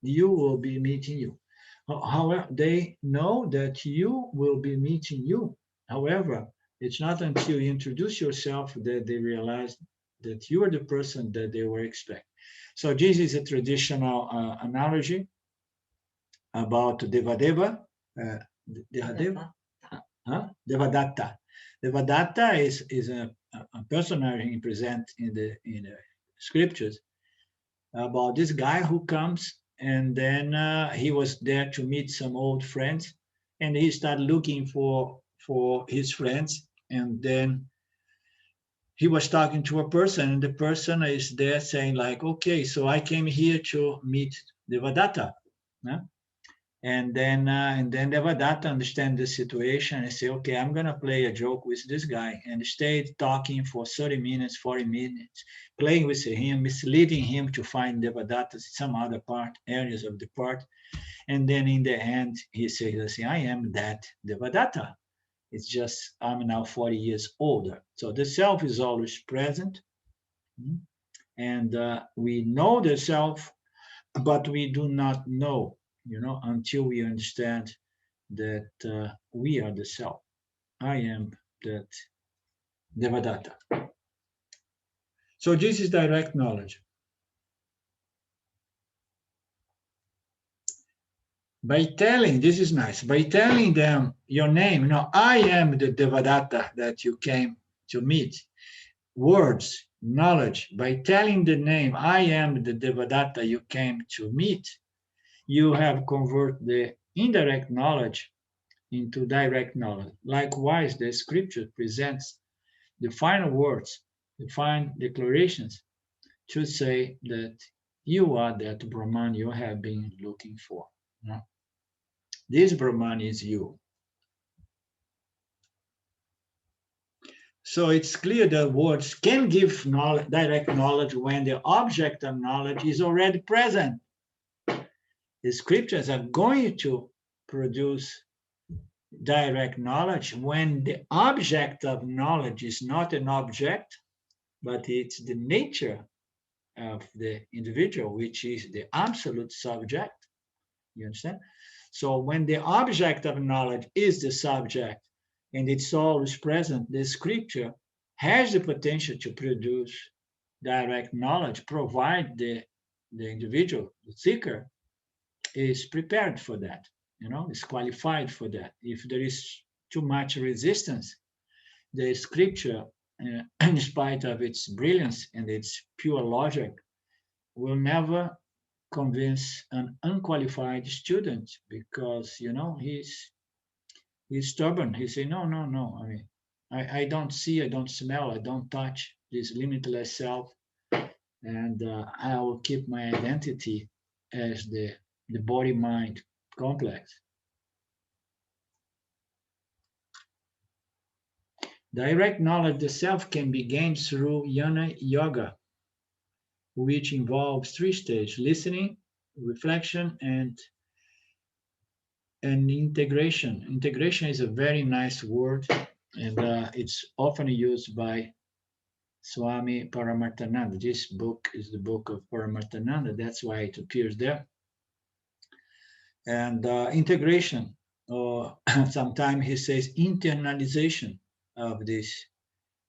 you will be meeting you. However, they know that you will be meeting you. However, it's not until you introduce yourself that they realize that you are the person that they were expecting. So this is a traditional analogy about Devadeva, Devadeva, Devadatta. Devadatta is a personality present in the scriptures about this guy who comes, and then he was there to meet some old friends, and he started looking for his friends, and then he was talking to a person, and the person is there saying like, okay, so I came here to meet Devadatta. And then Devadatta understand the situation and say, okay, I'm going to play a joke with this guy, and stayed talking for 30 minutes, 40 minutes, playing with him, misleading him to find Devadatta some other areas of the part. And then in the end, he says, I am that Devadatta. It's just, I'm now 40 years older. So the self is always present. And we know the self, but we do not know, until we understand that we are the self. I am that Devadatta. So this is direct knowledge. By telling, this is nice, by telling them your name, I am the Devadatta that you came to meet. Words, knowledge, by telling the name, I am the Devadatta you came to meet, you have converted the indirect knowledge into direct knowledge. Likewise, the scripture presents the final words, the final declarations to say that you are that Brahman you have been looking for. This Brahman is you. So it's clear that words can give knowledge, direct knowledge when the object of knowledge is already present. The scriptures are going to produce direct knowledge when the object of knowledge is not an object, but it's the nature of the individual, which is the absolute subject. You understand? So when the object of knowledge is the subject and it's always present, the scripture has the potential to produce direct knowledge, provide the individual, the seeker, is prepared for that, is qualified for that. If there is too much resistance, the scripture, in spite of its brilliance and its pure logic, will never convince an unqualified student, because he's stubborn. He say no. I mean, I don't see, I don't smell, I don't touch this limitless self, and I will keep my identity as the body-mind complex. Direct knowledge of the self can be gained through jnana yoga, which involves 3 stages: listening, reflection, and integration. Integration is a very nice word, and it's often used by Swami Paramarthananda. This book is the book of Paramarthananda. That's why it appears there. And integration, or sometimes he says internalization of this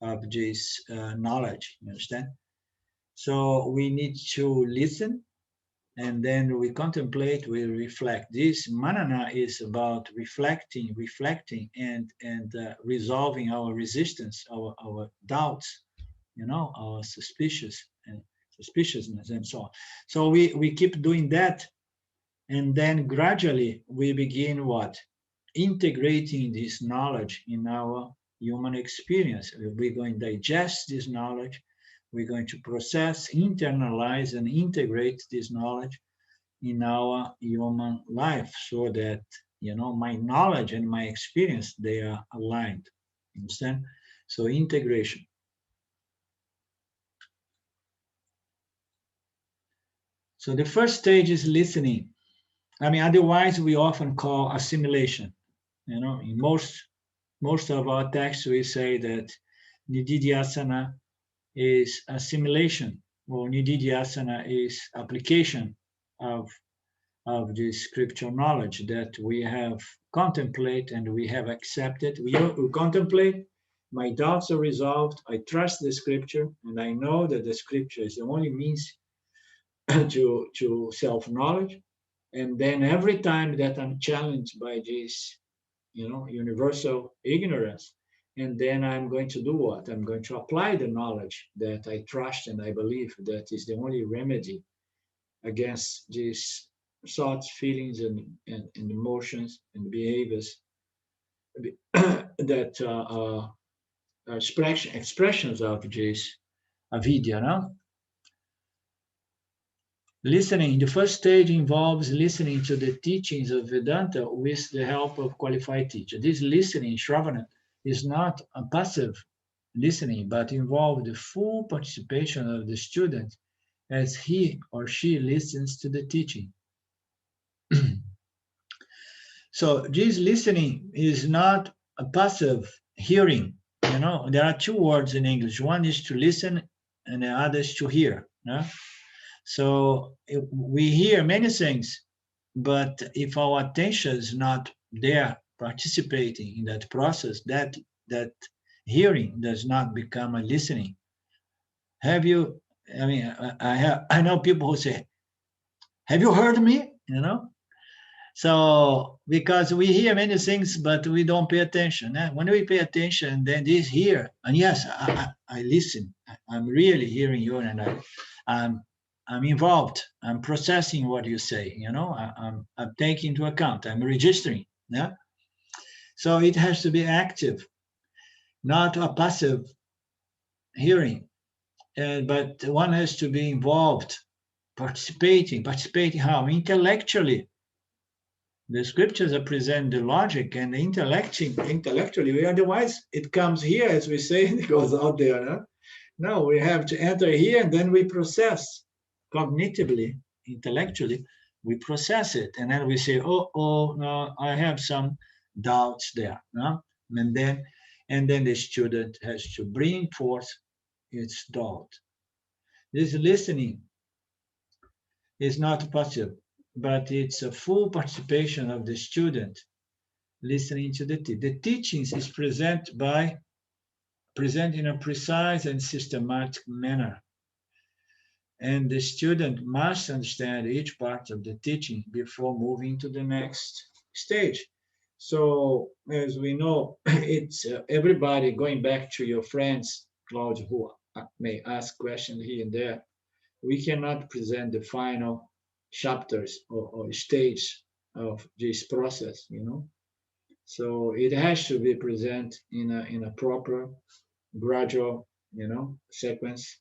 of this knowledge, you understand? So we need to listen, and then we contemplate, we reflect. This manana is about reflecting, and resolving our resistance, our doubts, our suspiciousness, and so on. So we keep doing that, and then gradually we begin what? Integrating this knowledge in our human experience. We're going to digest this knowledge. We're going to process, internalize, and integrate this knowledge in our human life, so that my knowledge and my experience, they are aligned. Understand? So integration. So the first stage is listening. I mean, otherwise we often call assimilation. In most of our texts we say that nididhyasana is assimilation, or nididhyasana is application of the scriptural knowledge that we have contemplated and we have accepted. We contemplate, my doubts are resolved, I trust the scripture, and I know that the scripture is the only means to self-knowledge. And then every time that I'm challenged by this, universal ignorance, and then I'm going to do what? I'm going to apply the knowledge that I trust and I believe that is the only remedy against these thoughts, feelings, and emotions and behaviors that are expressions of this avidya. No? Listening, the first stage involves listening to the teachings of Vedanta with the help of qualified teacher. This listening, Shravana, is not a passive listening, but involves the full participation of the student as he or she listens to the teaching. So this listening is not a passive hearing. There are two words in English. One is to listen and the other is to hear. No? So we hear many things, but if our attention is not there participating in that process, that hearing does not become a listening. I know people who say, have you heard me? So because we hear many things, but we don't pay attention. When we pay attention, then this here, and yes, I listen. I'm really hearing you, and I'm involved. I'm processing what you say. I'm taking into account. I'm registering. Yeah. So it has to be active, not a passive hearing. But one has to be involved, participating how? Intellectually. The scriptures present the logic and intellectually. Otherwise, it comes here, as we say, it goes out there. No? No, we have to enter here, and then we process cognitively, intellectually. We process it, and then we say, oh, no, I have some doubts there. No? And then the student has to bring forth its doubt. This listening is not passive, but it's a full participation of the student listening to the teachings is present in a precise and systematic manner. And the student must understand each part of the teaching before moving to the next stage. So as we know, it's everybody, going back to your friends, Claude, who may ask questions here and there, we cannot present the final chapters or stage of this process, So it has to be present in a proper, gradual, sequence,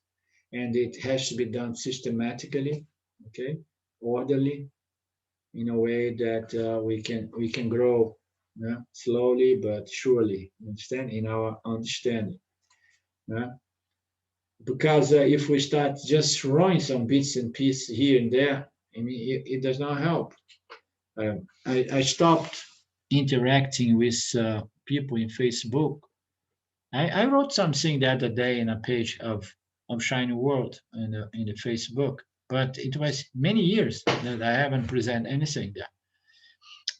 and it has to be done systematically, okay, orderly, in a way that we can grow slowly but surely, understand, in our understanding. Because if we start just throwing some bits and pieces here and there, I mean, it does not help. I stopped interacting with people in Facebook. I wrote something the other day in a page of Shining World in the Facebook, but it was many years that I haven't presented anything there.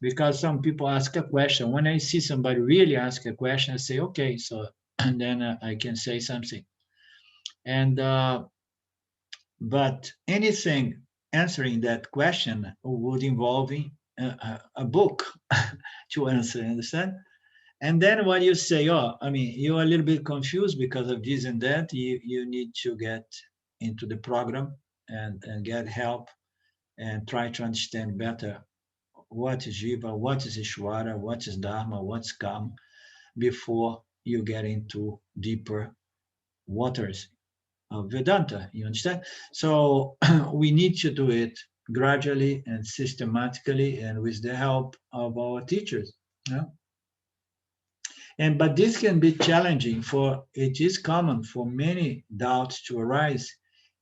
Because some people ask a question. When I see somebody really ask a question, I say, okay, so and then I can say something. And but anything answering that question would involve a book to answer, understand? And then when you say, oh, I mean, you're a little bit confused because of this and that, you need to get into the program and get help and try to understand better what is Jiva, what is Ishvara, what is Dharma, what's Karma, before you get into deeper waters of Vedanta. You understand? So we need to do it gradually and systematically and with the help of our teachers. Yeah? And but this can be challenging, for it is common for many doubts to arise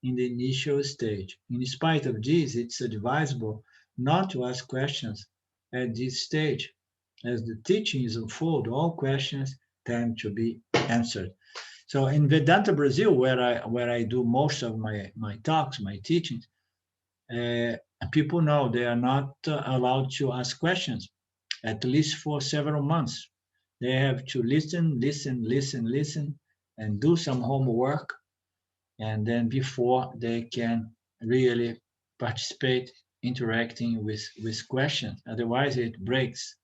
in the initial stage. In spite of this, it's advisable not to ask questions at this stage. As the teachings unfold, all questions tend to be answered. So in Vedanta Brazil, where I do most of my talks, my teachings, people know they are not allowed to ask questions, at least for several months. They have to listen, and do some homework, and then before they can really participate, interacting with questions. Otherwise, it breaks.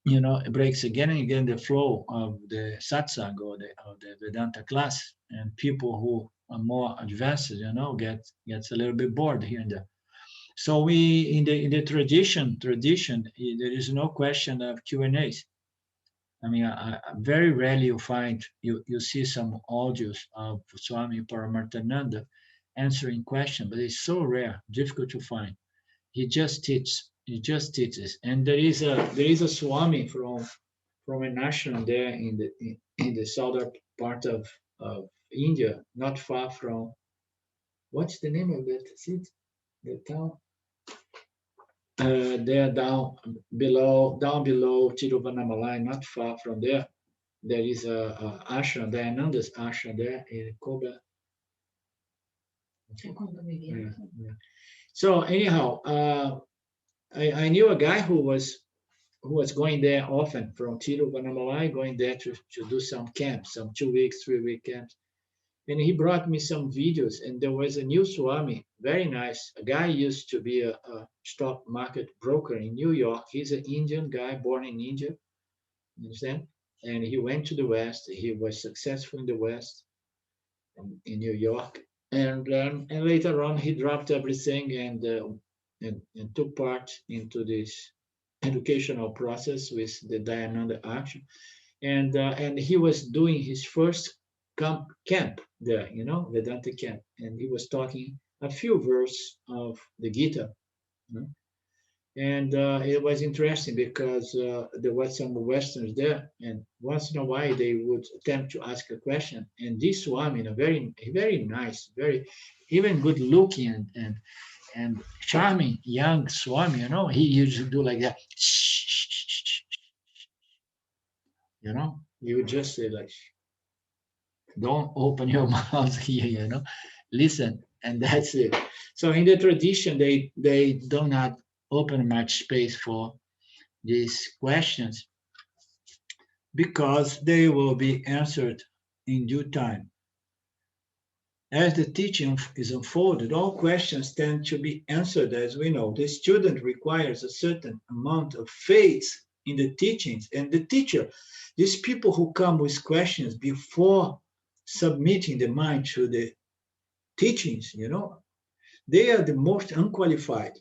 It breaks again and again the flow of the satsang or the Vedanta class, and people who are more advanced, gets a little bit bored here and there. So we in the tradition, there is no question of Q&As. I mean, very rarely you see some audios of Swami Paramarthananda answering questions, but it's so rare, difficult to find. He just teaches. And there is a Swami from an ashram there in the southern part of India, not far from, what's the name of that city, the town? There down below Tiruvannamalai, not far from there. There is a ashram, Dayananda's ashram there in Kobe. Yeah, yeah. So anyhow, I knew a guy who was going there often from Tiruvannamalai, going there to do some camps, some 2 weeks, 3-week camps. And he brought me some videos, and there was a new Swami, very nice. A guy used to be a stock market broker in New York. He's an Indian guy, born in India, you understand? And he went to the West. He was successful in the West, in New York. And later on, he dropped everything and took part into this educational process with the Dayananda Ashram. And he was doing his first camp there, Vedanta camp, and he was talking a few verses of the Gita. And it was interesting because there were some Westerners there, and once in a while they would attempt to ask a question. And this Swami, a very nice, very even good looking and charming young Swami, he used to do like that. He would just say like, don't open your mouth here, listen, and that's it. So in the tradition, they do not open much space for these questions because they will be answered in due time. As the teaching is unfolded, all questions tend to be answered, as we know. The student requires a certain amount of faith in the teachings and the teacher. These people who come with questions before submitting the mind to the teachings, they are the most unqualified,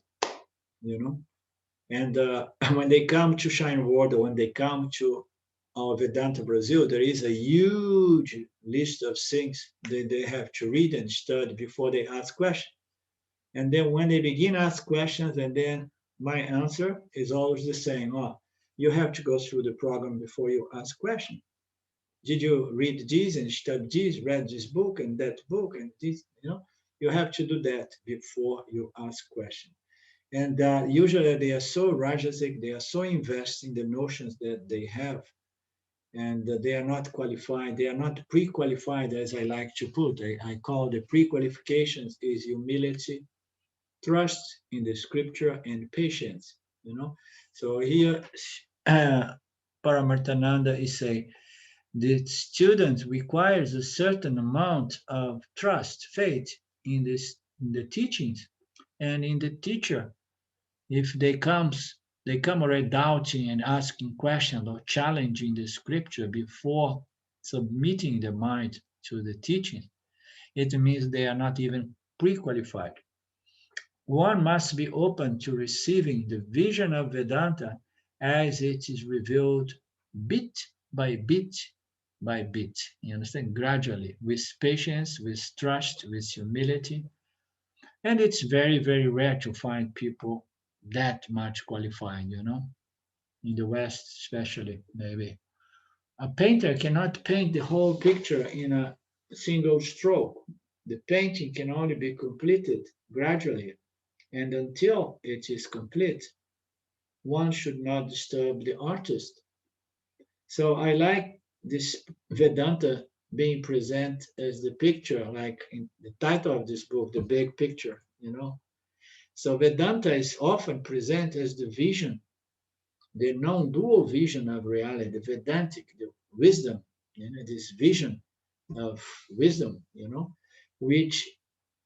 And when they come to Shine World, or when they come to our Vedanta Brazil, there is a huge list of things that they have to read and study before they ask questions. And then when they begin to ask questions, and then my answer is always the same. Oh, you have to go through the program before you ask questions. Did you read this and study this, read this book and that book and this, You have to do that before you ask questions. And usually they are so rajasic, they are so invested in the notions that they have, and they are not qualified, they are not pre-qualified, as I like to put. I call the pre-qualifications is humility, trust in the scripture, and patience, So here, Paramarthananda is saying, the student requires a certain amount of trust, faith in the teachings and in the teacher. If they come already doubting and asking questions or challenging the scripture before submitting the mind to the teaching, it means they are not even pre-qualified. One must be open to receiving the vision of Vedanta as it is revealed bit by bit by bit. You understand? Gradually, with patience, with trust, with humility. And it's very, very rare to find people that much qualified, in the West, especially, maybe. A painter cannot paint the whole picture in a single stroke. The painting can only be completed gradually, and until it is complete, one should not disturb the artist. So I like this Vedanta being present as the picture, like in the title of this book, The Big Picture. So Vedanta is often present as the vision, the non-dual vision of reality, the Vedantic, the wisdom, this vision of wisdom, which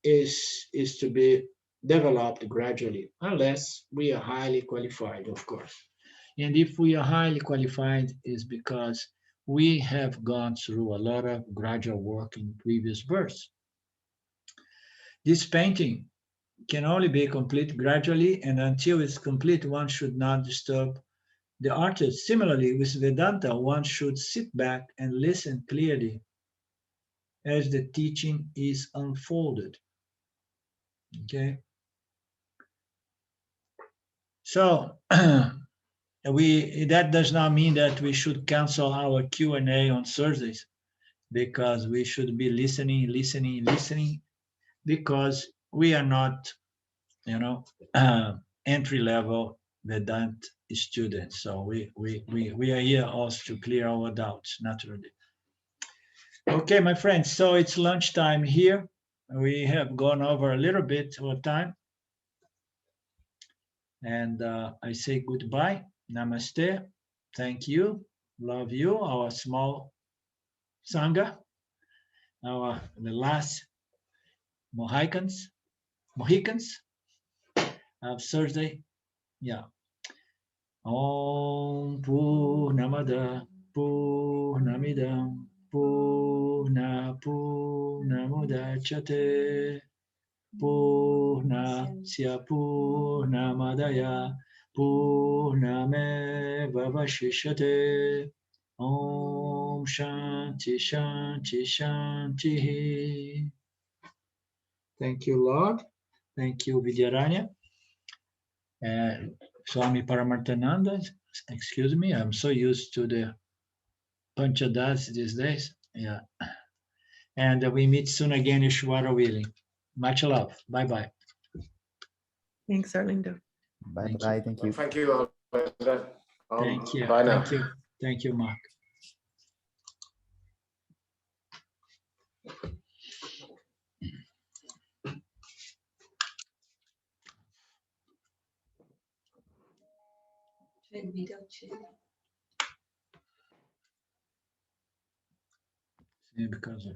is to be developed gradually, unless we are highly qualified, of course. And if we are highly qualified, is because we have gone through a lot of gradual work in previous births. This painting can only be complete gradually, and until it's complete, one should not disturb the artist. Similarly, with Vedanta, one should sit back and listen clearly as the teaching is unfolded. Okay? So, that does not mean that we should cancel our Q&A on Thursdays, because we should be listening, because we are not, entry-level Vedanta students. So we are here also to clear our doubts, naturally. Okay, my friends, so it's lunchtime here. We have gone over a little bit of time. And I say goodbye, namaste, thank you, love you, our small Sangha, the last Mohicans of Thursday. Yeah. Om Purnamada Purnamidam Purnamudachyate Purnasya Purnamadaya Purnameva Vashishyate. Om Shanti Shanti Shanti. Thank you, Lord. Thank you, Vidyaranya. Swami Paramarthananda, excuse me, I'm so used to the Panchadas these days. Yeah. And we meet soon again, Ishwara willing. Much love. Bye-bye. Thanks, Arlindo. Bye-bye. Thank you. Thank you. Thank you. Bye now. Thank you. Thank you, Mark. Because